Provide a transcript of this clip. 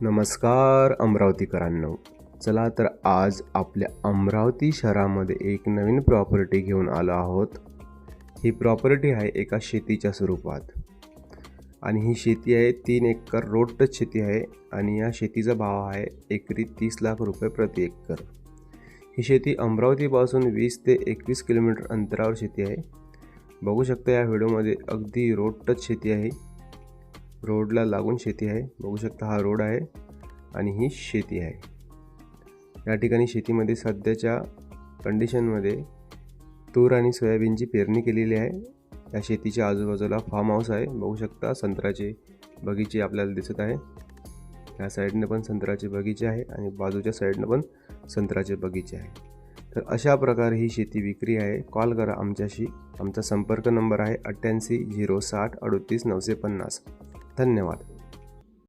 नमस्कार अमरावतीकरांनो, चला तर आज आपल्या अमरावती शहरामध्ये एक नवीन प्रॉपर्टी घेऊन आलो आहोत। ही प्रॉपर्टी आहे एका शेतीच्या स्वरूपात आणि ही शेती आहे 3 एकर रोड टच शेती आहे आणि या शेतीचा भाव आहे एकरी 30 लाख रुपये प्रति एकर। ही शेती अमरावतीपासून 20 ते 21 किलोमीटर अंतरावर शेती आहे। बघू शकता या व्हिडिओमध्ये अगदी रोड टच शेती आहे, रोडला लागून शेती आहे। बघू शकता हा रोड आहे आणि ही शेती आहे। या ठिकाणी शेतीमध्ये सध्याच्या कंडिशनमध्ये तूर आणि सोयाबीनची पेरणी केलेली आहे। या शेतीच्या आजूबाजूला फार्म हाऊस आहे। बघू शकता संत्र्याचे बगीचे आपल्याला दिसत आहे। या साईडने पण संत्र्याचे बगीचे आहे आणि बाजूच्या साईडने पण संत्र्याचे बगीचे आहे। तर अशा प्रकारे ही शेती विक्री आहे। कॉल करा आमच्याशी। आमचा संपर्क नंबर आहे 88 060 38 950। धन्यवाद।